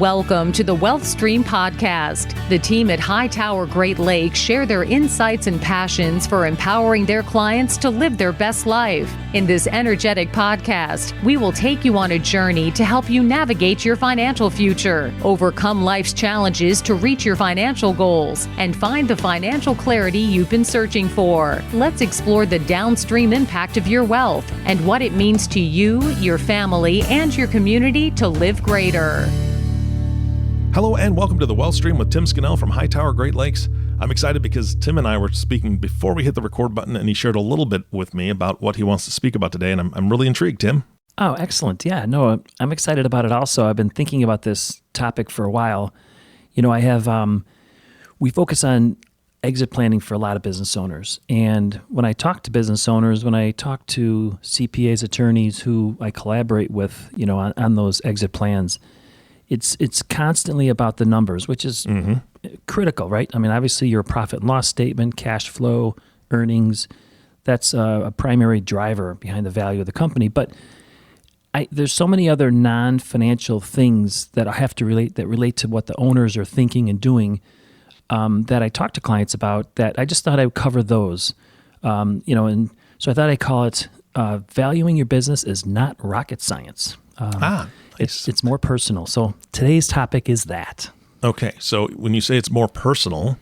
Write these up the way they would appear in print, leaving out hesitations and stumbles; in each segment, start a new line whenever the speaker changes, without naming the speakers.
Welcome to the Wealth Stream Podcast. The team at Hightower Great Lakes share their insights and passions for empowering their clients to live their best life. In this energetic podcast, we will take you on a journey to help you navigate your financial future, overcome life's challenges to reach your financial goals, and find the financial clarity you've been searching for. Let's explore the downstream impact of your wealth and what it means to you, your family, and your community to live greater.
Hello and welcome to the Wealth Stream with Tim Scannell from Hightower Great Lakes. I'm excited because Tim and I were speaking before we hit the record button, and he shared a little bit with me about what he wants to speak about today, and I'm really intrigued, Tim.
Oh, excellent. Yeah, no, I'm excited about it also. I've been thinking about this topic for a while. You know, we focus on exit planning for a lot of business owners. And when I talk to business owners, when I talk to CPAs, attorneys who I collaborate with, you know, on those exit plans, it's constantly about the numbers, which is critical, right? I mean, obviously your profit and loss statement, cash flow, earnings, that's a primary driver behind the value of the company. But there's so many other non-financial things that I have to relate to what the owners are thinking and doing that I talk to clients about, that I just thought I would cover those. And so I thought I'd call it valuing your business is not rocket science. It's more personal. So today's topic is that.
Okay, so when you say it's more personal,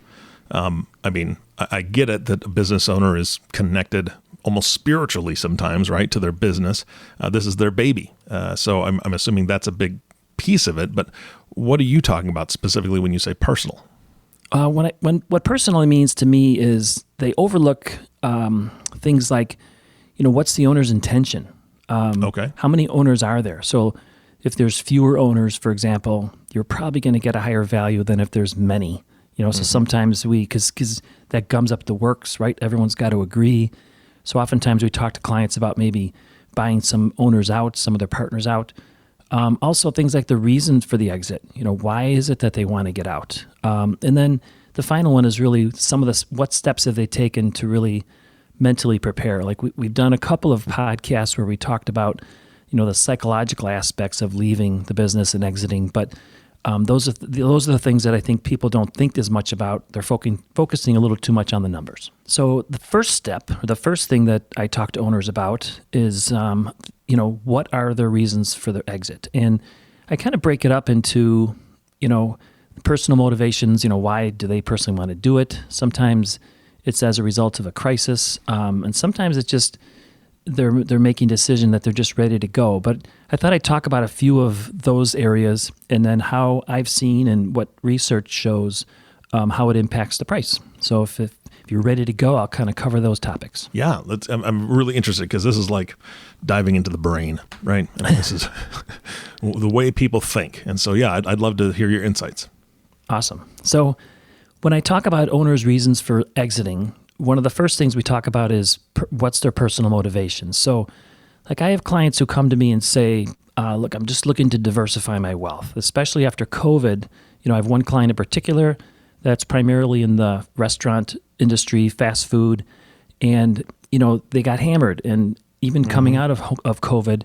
I get it that a business owner is connected almost spiritually sometimes, right, to their business. This is their baby. So I'm assuming that's a big piece of it. But what are you talking about specifically when you say personal?
What personally means to me is they overlook things like, what's the owner's intention?
Okay.
How many owners are there? So if there's fewer owners, for example, you're probably going to get a higher value than if there's many. So sometimes because that gums up the works, right? Everyone's got to agree. So oftentimes we talk to clients about maybe buying some owners out, some of their partners out. Also things like the reasons for the exit. Why is it that they want to get out? And then the final one is really some of the what steps have they taken to really mentally prepare. Like we've done a couple of podcasts where we talked about the psychological aspects of leaving the business and exiting, but those are the things that I think people don't think as much about. They're focusing a little too much on the numbers. So the first step, or the first thing that I talk to owners about is, what are their reasons for their exit? And I kind of break it up into, personal motivations. Why do they personally want to do it? Sometimes it's as a result of a crisis, and sometimes it's just they're making a decision that they're just ready to go. But I thought I'd talk about a few of those areas, and then how I've seen and what research shows how it impacts the price. So if you're ready to go, I'll kind of cover those topics.
Yeah, I'm really interested because this is like diving into the brain, right? This is the way people think. And so, yeah, I'd love to hear your insights.
Awesome. So when I talk about owners' reasons for exiting, one of the first things we talk about is what's their personal motivation. So like I have clients who come to me and say, look, I'm just looking to diversify my wealth, especially after COVID. I have one client in particular that's primarily in the restaurant industry, fast food, and, they got hammered. And even coming out of COVID,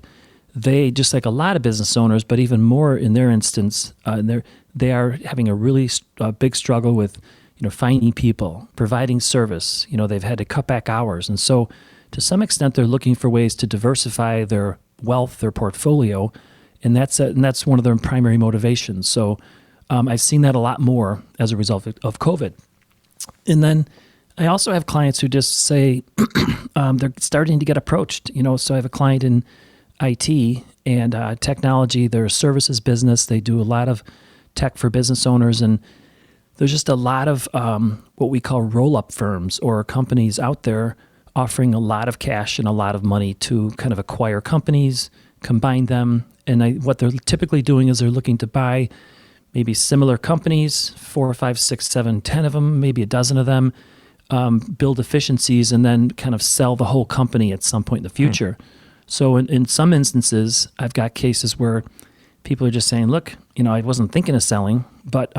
they, just like a lot of business owners, but even more in their instance, they are having a really big struggle with finding people, providing service. They've had to cut back hours. And so to some extent, they're looking for ways to diversify their wealth, their portfolio. And that's one of their primary motivations. So I've seen that a lot more as a result of COVID. And then I also have clients who just say they're starting to get approached. So I have a client in IT and technology. They're a services business. They do a lot of tech for business owners. And there's just a lot of what we call roll-up firms or companies out there offering a lot of cash and a lot of money to kind of acquire companies, combine them. And what they're typically doing is they're looking to buy maybe similar companies, 4 or 5, 6, 7, 10 of them, maybe a dozen of them, build efficiencies, and then kind of sell the whole company at some point in the future. So in some instances, I've got cases where people are just saying, look, I wasn't thinking of selling, but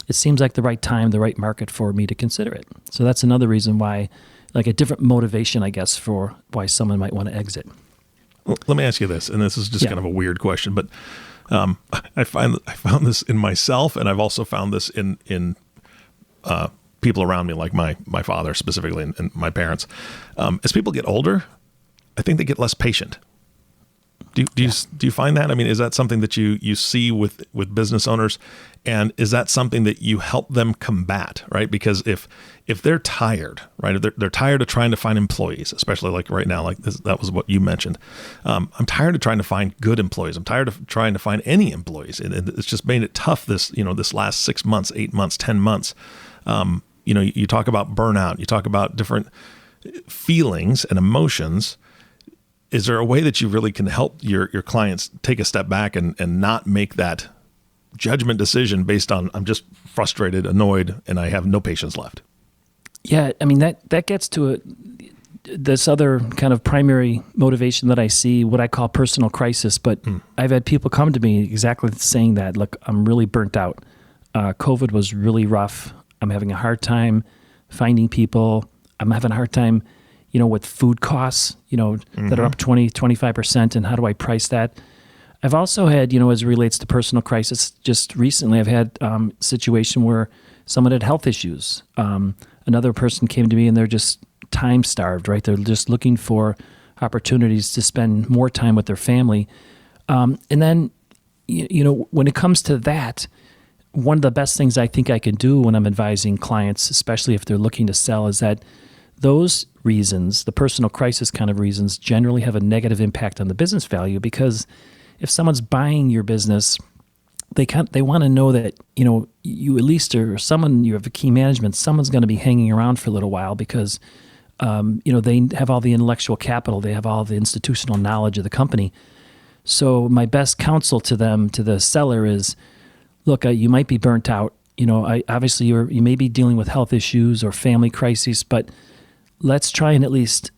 it seems like the right time, the right market for me to consider it. So that's another reason why, like a different motivation, I guess, for why someone might want to exit.
Well, let me ask you this, and this is just kind of a weird question, but I I found this in myself, and I've also found this in people around me, like my father specifically, and my parents. As people get older, I think they get less patient. Do you find that? I mean, is that something that you see with business owners, and is that something that you help them combat, right? Because if they're tired, right, if they're tired of trying to find employees, especially like right now, like this, that was what you mentioned. I'm tired of trying to find good employees. I'm tired of trying to find any employees, and it's just made it tough. This last 6 months, 8 months, 10 months. You talk about burnout. You talk about different feelings and emotions. Is there a way that you really can help your clients take a step back and not make that judgment decision based on, I'm just frustrated, annoyed, and I have no patience left?
Yeah, I mean, that gets to this other kind of primary motivation that I see, what I call personal crisis. But I've had people come to me exactly saying that, look, I'm really burnt out. COVID was really rough. I'm having a hard time finding people. I'm having a hard time with food costs, that are up 20-25%, and how do I price that? I've also had, as it relates to personal crisis, just recently I've had a situation where someone had health issues. Another person came to me and they're just time starved, right? They're just looking for opportunities to spend more time with their family. And then, when it comes to that, one of the best things I think I can do when I'm advising clients, especially if they're looking to sell, is that those reasons, the personal crisis kind of reasons, generally have a negative impact on the business value, because if someone's buying your business, they want to know that you at least, or someone, you have a key management, someone's going to be hanging around for a little while because they have all the intellectual capital, they have all the institutional knowledge of the company. So my best counsel to them, to the seller, is, look, you might be burnt out. Obviously you may be dealing with health issues or family crises, but let's try and at least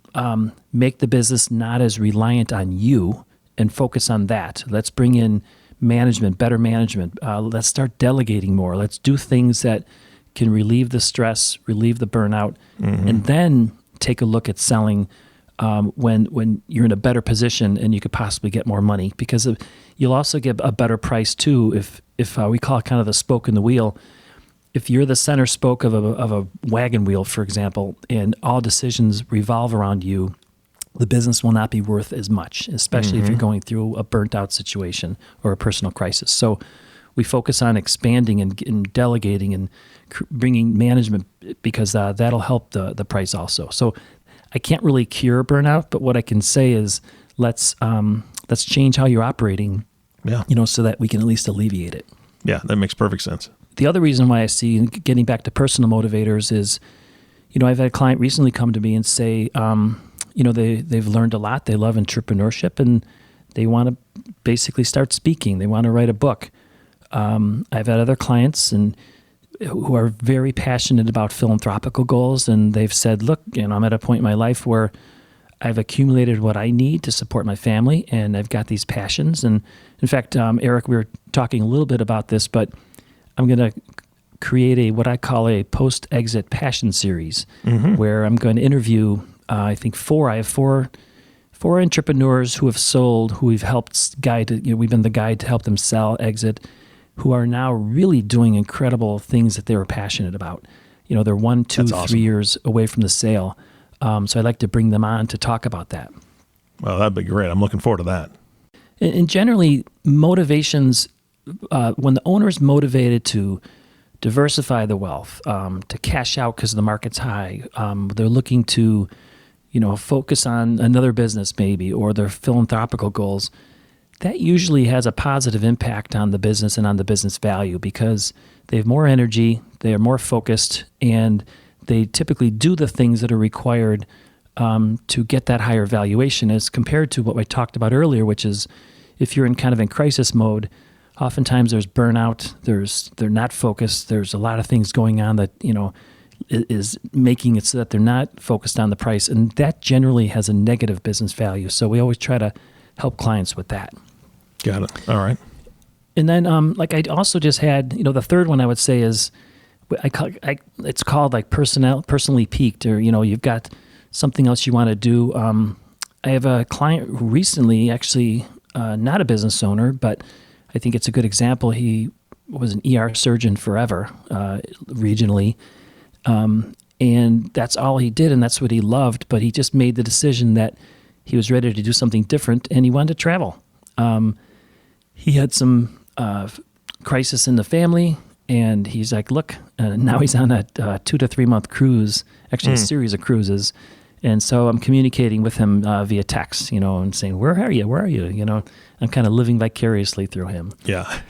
make the business not as reliant on you and focus on that. Let's bring in management, better management. Let's start delegating more. Let's do things that can relieve the stress, relieve the burnout, and then take a look at selling when you're in a better position and you could possibly get more money, because you'll also get a better price too if we call it kind of the spoke in the wheel. If you're the center spoke of a wagon wheel, for example, and all decisions revolve around you, the business will not be worth as much, especially if you're going through a burnt out situation or a personal crisis. So we focus on expanding and delegating and bringing management, because that'll help the price also. So I can't really cure burnout, but what I can say is let's change how you're operating, so that we can at least alleviate it.
Yeah, that makes perfect sense.
The other reason why I see, getting back to personal motivators, is, I've had a client recently come to me and say, they've learned a lot. They love entrepreneurship and they want to basically start speaking. They want to write a book. I've had other clients who are very passionate about philanthropical goals, and they've said, look, I'm at a point in my life where I've accumulated what I need to support my family, and I've got these passions. And in fact, Eric, we were talking a little bit about this, but I'm going to create what I call a post-exit passion series, where I'm going to interview, I have four entrepreneurs who have sold, who we've helped guide, we've been the guide to help them sell, exit, who are now really doing incredible things that they were passionate about. They're 1, 2,
That's awesome.
3 years away from the sale. So I'd like to bring them on to talk about that.
Well, that'd be great. I'm looking forward to that.
And generally, motivations, when the owner's motivated to diversify the wealth, to cash out because the market's high, they're looking to, focus on another business maybe, or their philanthropical goals, that usually has a positive impact on the business and on the business value, because they have more energy, they are more focused, and they typically do the things that are required to get that higher valuation, as compared to what I talked about earlier, which is if you're in crisis mode, oftentimes there's burnout, they're not focused, there's a lot of things going on that, is making it so that they're not focused on the price, and that generally has a negative business value. So we always try to help clients with that.
Got it. All right.
And then, I also just had, the third one I would say is, it's called personally peaked, or, you've got something else you want to do. I have a client who recently, actually, not a business owner, but I think it's a good example. He was an ER surgeon forever, regionally. And that's all he did, and that's what he loved. But he just made the decision that he was ready to do something different, and he wanted to travel. He had some crisis in the family, and he's like, look, now he's on a 2 to 3 month cruise, actually a series of cruises. And so I'm communicating with him via text, and saying, where are you? I'm kind of living vicariously through him.
Yeah.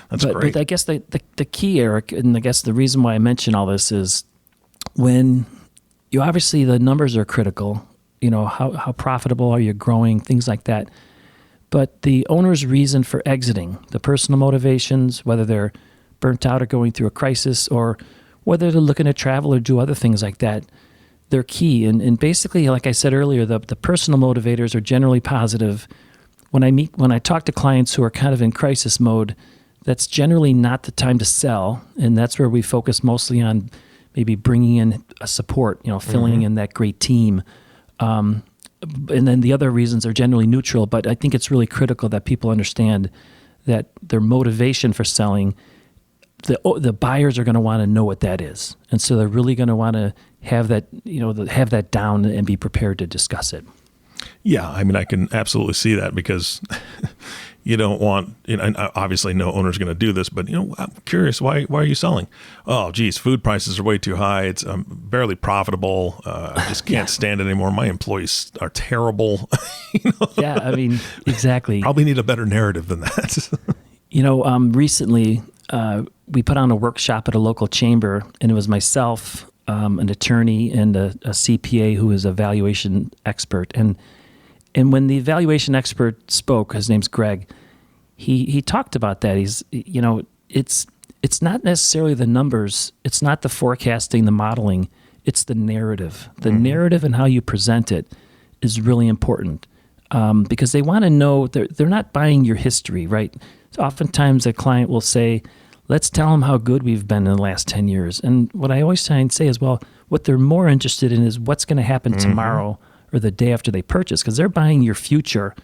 That's great.
But I guess the key, Eric, and I guess the reason why I mention all this is when you obviously the numbers are critical, how profitable are you growing, things like that. But the owner's reason for exiting, the personal motivations, whether they're burnt out or going through a crisis, or whether they're looking to travel or do other things like that, they're key. And basically, like I said earlier, the personal motivators are generally positive. When I talk to clients who are kind of in crisis mode, that's generally not the time to sell. And that's where we focus mostly on maybe bringing in a support, filling in that great team. And then the other reasons are generally neutral, but I think it's really critical that people understand that their motivation for selling, the buyers are going to want to know what that is. And so they're really going to want to have that, have that down and be prepared to discuss it.
Yeah, I mean, I can absolutely see that because you don't want, and obviously no owner's going to do this, but I'm curious, why are you selling? Oh, geez, food prices are way too high. It's barely profitable. I just can't stand it anymore. My employees are terrible.
Yeah, I mean, exactly.
Probably need a better narrative than that.
Recently we put on a workshop at a local chamber, and it was myself, an attorney, and a CPA who is a valuation expert. And when the valuation expert spoke, his name's Greg, he talked about that. He's, it's not necessarily the numbers. It's not the forecasting, the modeling. It's the narrative. The narrative and how you present it is really important because they want to know they're not buying your history, right? So oftentimes a client will say, let's tell them how good we've been in the last 10 years. And what I always try and say is, well, what they're more interested in is what's going to happen tomorrow or the day after they purchase, because they're buying your future.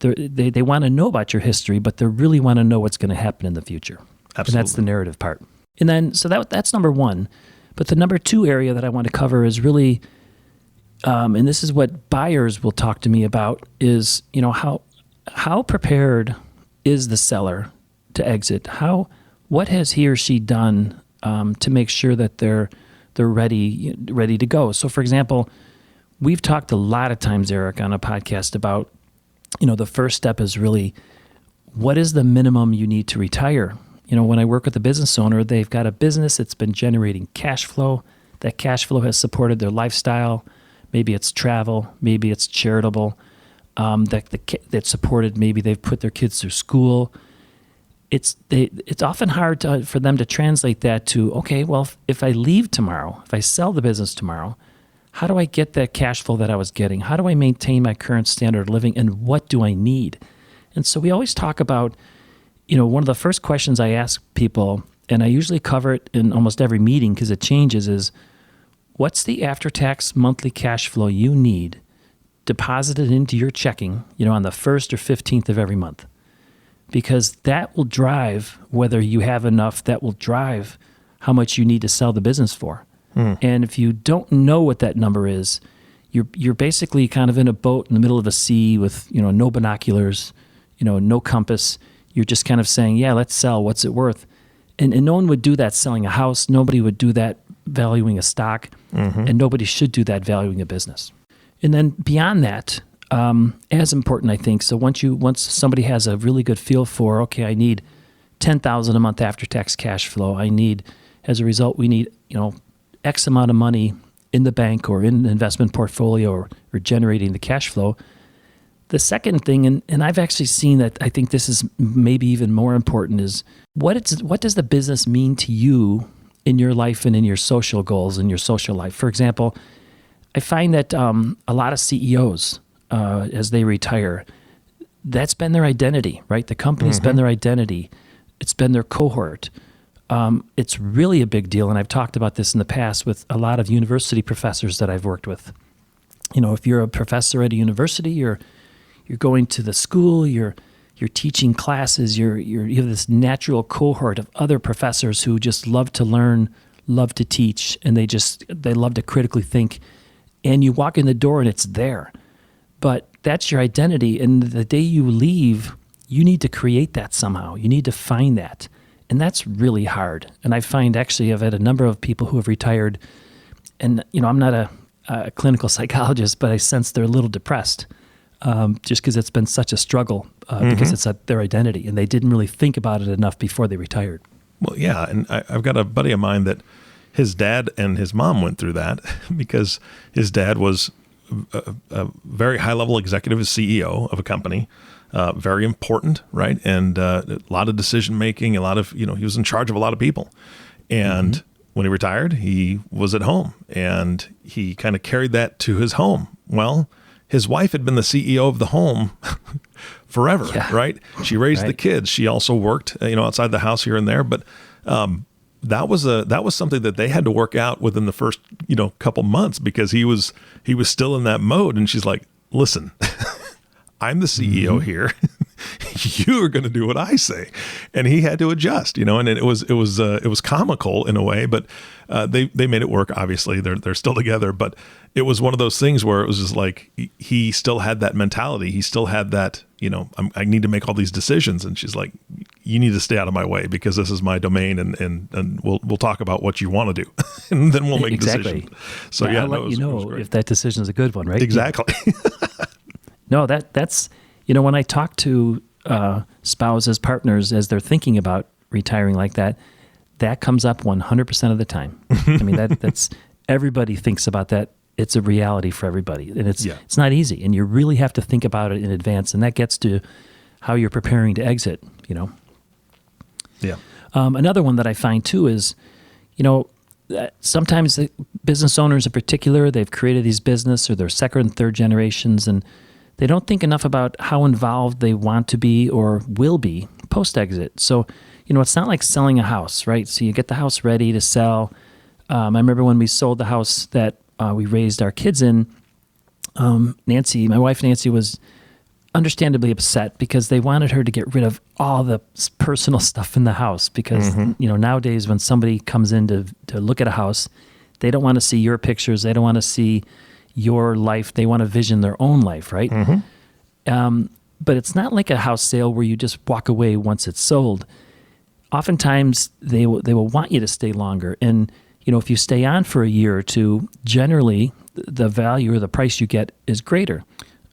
They want to know about your history, but they really want to know what's going to happen in the future.
Absolutely.
And that's the narrative part. And then, so that's number one. But the number two area that I want to cover is really, and this is what buyers will talk to me about, is how prepared is the seller to exit? What has he or she done to make sure that they're ready to go? So, for example, we've talked a lot of times, Eric, on a podcast about, the first step is really, what is the minimum you need to retire? When I work with a business owner, they've got a business that's been generating cash flow. That cash flow has supported their lifestyle. Maybe it's travel. Maybe it's charitable. That supported, maybe they've put their kids through school. It's often hard for them to translate that to, okay, well, if I leave tomorrow, if I sell the business tomorrow, how do I get that cash flow that I was getting? How do I maintain my current standard of living, and what do I need? And so we always talk about, one of the first questions I ask people, and I usually cover it in almost every meeting because it changes, is what's the after-tax monthly cash flow you need deposited into your checking, on the 1st or 15th of every month? Because that will drive whether you have enough, that will drive how much you need to sell the business for. And if you don't know what that number is, you're basically kind of in a boat in the middle of a sea with, no binoculars, no compass. You're just kind of saying, yeah, let's sell. What's it worth? And no one would do that selling a house. Nobody would do that valuing a stock. And nobody should do that valuing a business. And then beyond that, as important, I think, so once somebody has a really good feel for, okay, I need $10,000 a month after-tax cash flow. As a result, we need, X amount of money in the bank or in an investment portfolio or generating the cash flow. The second thing, and I've actually seen that, I think this is maybe even more important, is what does the business mean to you in your life and in your social goals and your social life? For example, I find that a lot of CEOs, as they retire, that's been their identity, right? The company's been their identity. It's been their cohort. It's really a big deal, and I've talked about this in the past with a lot of university professors that I've worked with. If you're a professor at a university, you're going to the school, you're you're teaching classes, you have this natural cohort of other professors who just love to learn, love to teach, and they love to critically think. And you walk in the door and it's there. But that's your identity. And the day you leave, you need to create that somehow. You need to find that. And that's really hard. And I find actually I've had a number of people who have retired, and I'm not a clinical psychologist, but I sense they're a little depressed. Just because it's been such a struggle, because it's their identity, and they didn't really think about it enough before they retired.
Well, yeah, and I've got a buddy of mine that his dad and his mom went through that because his dad was a very high-level executive, a CEO of a company, very important, right? And a lot of decision-making, a lot of, he was in charge of a lot of people. And when he retired, he was at home, and he kind of carried that to his home. Well, his wife had been the CEO of the home forever, right? She raised the kids. She also worked, outside the house here and there. But that was something that they had to work out within the first, couple months, because he was still in that mode. And she's like, "Listen, I'm the CEO here. You are going to do what I say." And he had to adjust, and it was comical in a way, but they made it work. Obviously, they're still together, but it was one of those things where it was just like he still had that mentality. He still had that, I need to make all these decisions, and she's like, "You need to stay out of my way because this is my domain, and we'll talk about what you want to do, and then we'll make decisions." So
I'll let you know if that decision is a good one, right?
Exactly.
No, that's when I talk to spouses, partners, as they're thinking about retiring like that, that comes up 100% of the time. I mean, that's everybody thinks about that. It's a reality for everybody, and it's not easy, and you really have to think about it in advance, and that gets to how you're preparing to exit.
Yeah.
Another one that I find too is, sometimes the business owners in particular, they've created these business or they're second and third generations, and they don't think enough about how involved they want to be or will be post-exit. So, it's not like selling a house, right? So you get the house ready to sell. I remember when we sold the house that we raised our kids in, my wife Nancy was understandably upset because they wanted her to get rid of all the personal stuff in the house because, nowadays when somebody comes in to look at a house, they don't want to see your pictures. They don't want to see your life. They want to vision their own life, right? But it's not like a house sale where you just walk away once it's sold. Oftentimes they will want you to stay longer. And, if you stay on for a year or two, generally the value or the price you get is greater.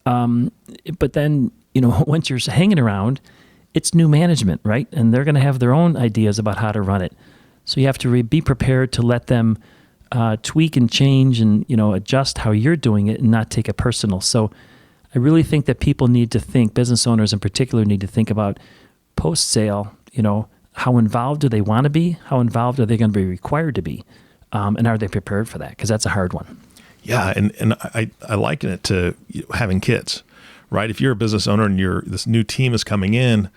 But then, once you're hanging around, it's new management, right? And they're going to have their own ideas about how to run it. So you have to be prepared to let them tweak and change and, adjust how you're doing it and not take it personal. So I really think that people need to think, business owners in particular need to think about post-sale, how involved do they want to be? How involved are they going to be required to be? And are they prepared for that? Because that's a hard one.
Yeah, and I liken it to having kids, right? If you're a business owner and this new team is coming in,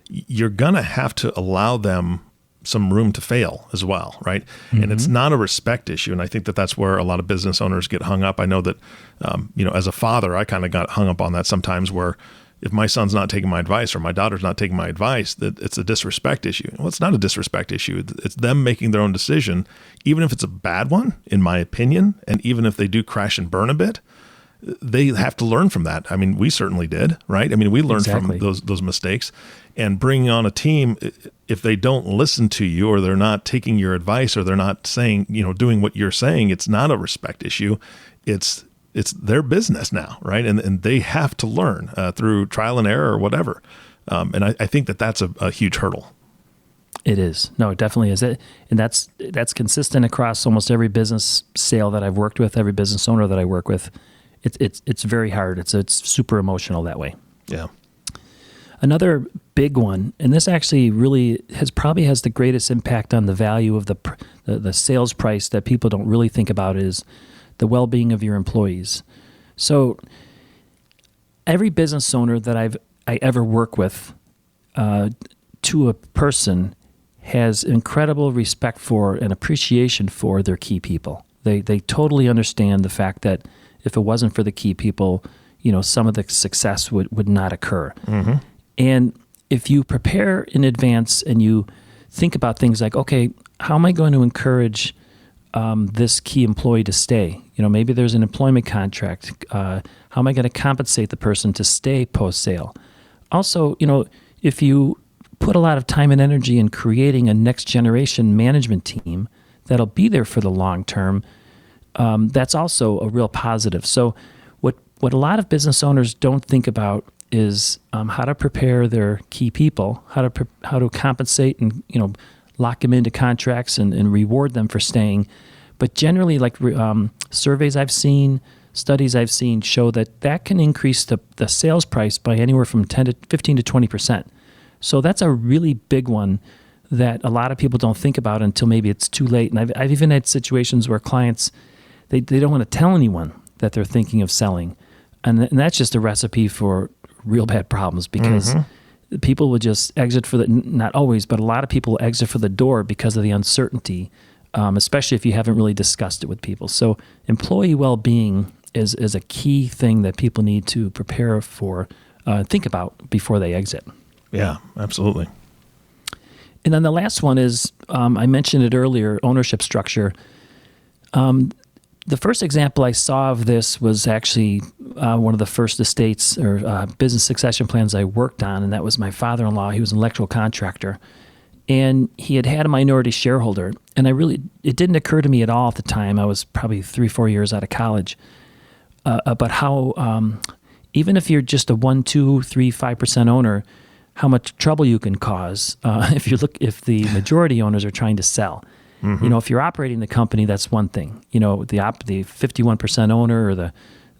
you're going to have to allow them some room to fail as well, right? And it's not a respect issue. And I think that that's where a lot of business owners get hung up. I know that, as a father, I kind of got hung up on that sometimes where if my son's not taking my advice or my daughter's not taking my advice, that it's a disrespect issue. Well, it's not a disrespect issue. It's them making their own decision, even if it's a bad one, in my opinion, and even if they do crash and burn a bit, they have to learn from that. I mean, we certainly did, right? I mean, we learned from those mistakes. And bringing on a team, if they don't listen to you or they're not taking your advice or they're not saying, doing what you're saying, it's not a respect issue. It's their business now, right? And they have to learn through trial and error or whatever. And I think that that's a huge hurdle.
It is. No, it definitely is. And that's consistent across almost every business sale that I've worked with, every business owner that I work with. It's very hard. It's super emotional that way.
Yeah.
Another big one, and this actually really has the greatest impact on the value of the sales price that people don't really think about, is the well-being of your employees. So every business owner that I ever work with, to a person, has incredible respect for and appreciation for their key people. They totally understand the fact that if it wasn't for the key people, some of the success would not occur. And if you prepare in advance and you think about things like, okay, how am I going to encourage this key employee to stay? Maybe there's an employment contract. How am I going to compensate the person to stay post-sale? Also, if you put a lot of time and energy in creating a next generation management team that'll be there for the long term, that's also a real positive. So what a lot of business owners don't think about is how to prepare their key people, how to compensate and lock them into contracts and reward them for staying. But generally, like surveys I've seen, studies I've seen show that can increase the sales price by anywhere from 15 to 20%. So that's a really big one that a lot of people don't think about until maybe it's too late. And I've even had situations where clients, they don't want to tell anyone that they're thinking of selling. And that's just a recipe for real bad problems, because people will just exit not always, but a lot of people will exit for the door because of the uncertainty, especially if you haven't really discussed it with people. So employee well-being is a key thing that people need to prepare for, think about before they exit.
Yeah, absolutely.
And then the last one is, I mentioned it earlier, ownership structure. The first example I saw of this was actually one of the first estates or business succession plans I worked on, and that was my father-in-law. He was an electrical contractor, and he had a minority shareholder. And it didn't occur to me at all at the time. I was probably 3-4 years out of college, but how even if you're just a 1, 2, 3, 5% owner, how much trouble you can cause if the majority owners are trying to sell. If you're operating the company, that's one thing. The 51% owner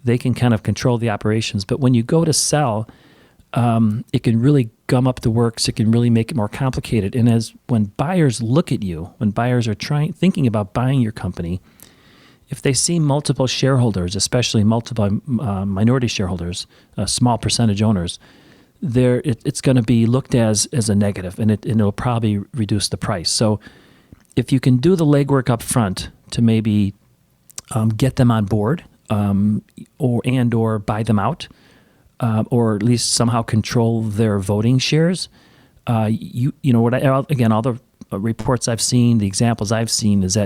they can kind of control the operations. But when you go to sell, it can really gum up the works. It can really make it more complicated. And when buyers look at you, when buyers are thinking about buying your company, if they see multiple shareholders, especially multiple minority shareholders, small percentage owners, it's going to be looked as a negative, and it'll probably reduce the price. So if you can do the legwork up front to maybe get them on board, or buy them out, or at least somehow control their voting shares, all the reports I've seen, the examples I've seen is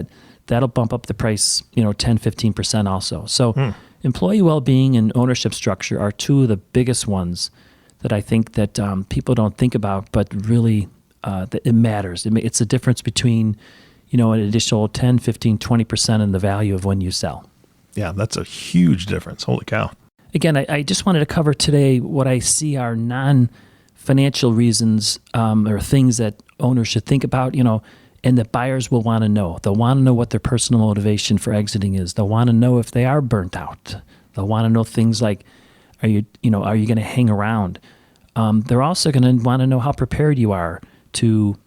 that'll bump up the price, 10-15% also. So employee well-being and ownership structure are two of the biggest ones that I think that people don't think about, but really that it matters. It's the difference between, an additional 10, 15, 20% in the value of when you sell.
Yeah, that's a huge difference. Holy cow.
Again, I just wanted to cover today what I see are non-financial reasons or things that owners should think about, and that buyers will want to know. They'll want to know what their personal motivation for exiting is. They'll want to know if they are burnt out. They'll want to know things like, are you going to hang around? They're also going to want to know how prepared you are to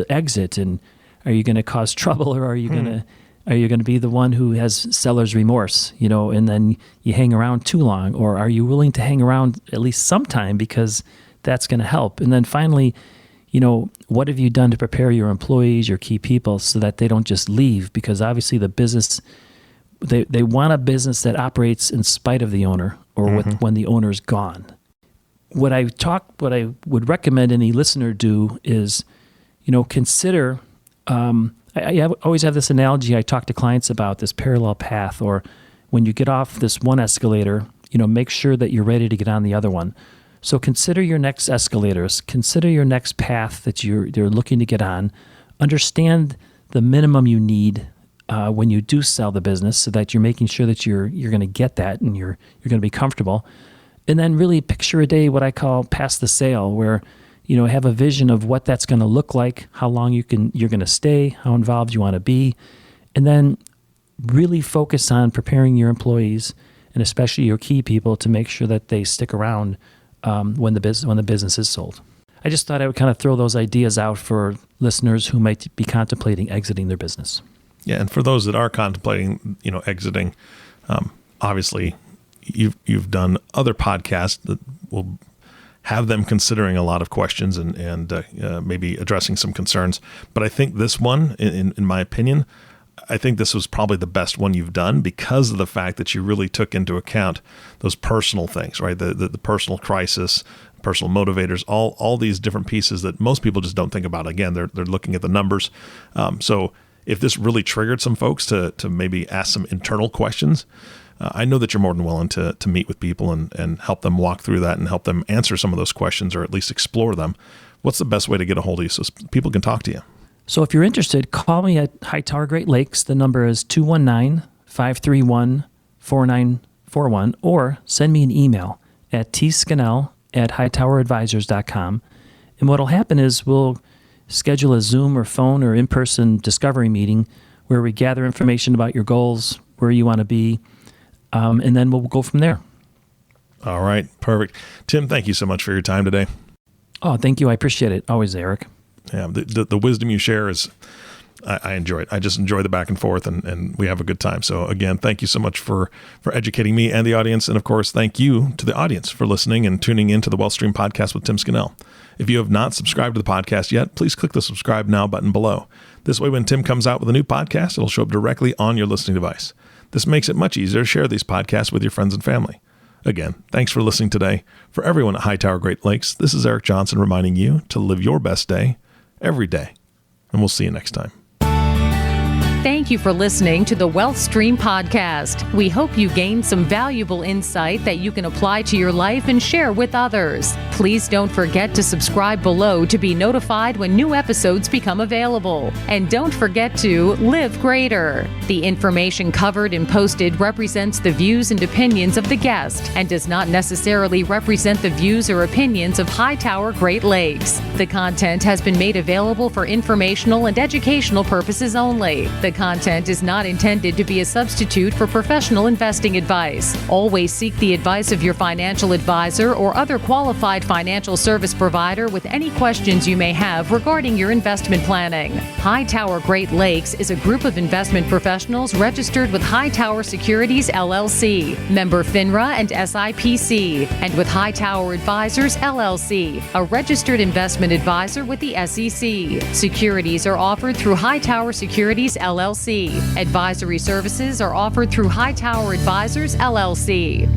exit, and are you going to cause trouble, or are you going to be the one who has seller's remorse, and then you hang around too long, or are you willing to hang around at least sometime because that's going to help? And then finally, what have you done to prepare your employees, your key people, so that they don't just leave? Because obviously the business, they want a business that operates in spite of the owner, or when the owner's gone. What I would recommend any listener do is, consider. I always have this analogy I talk to clients about, this parallel path, or when you get off this one escalator, make sure that you're ready to get on the other one. So consider your next escalators. Consider your next path that you're looking to get on. Understand the minimum you need when you do sell the business, so that you're making sure that you're going to get that and you're going to be comfortable. And then really picture a day, what I call past the sale, where have a vision of what that's going to look like, how long you're going to stay, how involved you want to be, and then really focus on preparing your employees and especially your key people to make sure that they stick around when the business is sold. I just thought I would kind of throw those ideas out for listeners who might be contemplating exiting their business.
Yeah, and for those that are contemplating, exiting, obviously you've done other podcasts that will have them considering a lot of questions and maybe addressing some concerns. But I think this one, in my opinion, I think this was probably the best one you've done because of the fact that you really took into account those personal things, right? The personal crisis personal motivators, all these different pieces that most people just don't think about. Again, they're looking at the numbers. So if this really triggered some folks to maybe ask some internal questions, I know that you're more than willing to meet with people and help them walk through that and help them answer some of those questions or at least explore them. What's the best way to get a hold of you so people can talk to you?
So if you're interested, call me at Hightower Great Lakes. The number is 219-531-4941, or send me an email at tscannell@hightoweradvisors.com. And what'll happen is we'll schedule a Zoom or phone or in-person discovery meeting where we gather information about your goals, where you want to be, and then we'll go from there.
All right. Perfect. Tim, thank you so much for your time today.
Oh, thank you. I appreciate it. Always, Eric.
Yeah, the wisdom you share is, I enjoy it. I just enjoy the back and forth, and we have a good time. So again, thank you so much for educating me and the audience. And of course, thank you to the audience for listening and tuning into the WellStream Podcast with Tim Scannell. If you have not subscribed to the podcast yet, please click the subscribe now button below. This way, when Tim comes out with a new podcast, it'll show up directly on your listening device. This makes it much easier to share these podcasts with your friends and family. Again, thanks for listening today. For everyone at Hightower Great Lakes, this is Eric Johnson reminding you to live your best day every day. And we'll see you next time.
Thank you for listening to the WellStream Podcast. We hope you gained some valuable insight that you can apply to your life and share with others. Please don't forget to subscribe below to be notified when new episodes become available. And don't forget to live greater. The information covered and posted represents the views and opinions of the guest and does not necessarily represent the views or opinions of Hightower Great Lakes. The content has been made available for informational and educational purposes only. The content is not intended to be a substitute for professional investing advice. Always seek the advice of your financial advisor or other qualified financial service provider with any questions you may have regarding your investment planning. Hightower Great Lakes is a group of investment professionals registered with Hightower Securities LLC, member FINRA and SIPC, and with Hightower Advisors LLC, a registered investment advisor with the SEC. Securities are offered through Hightower Securities LLC. Advisory services are offered through Hightower Advisors LLC.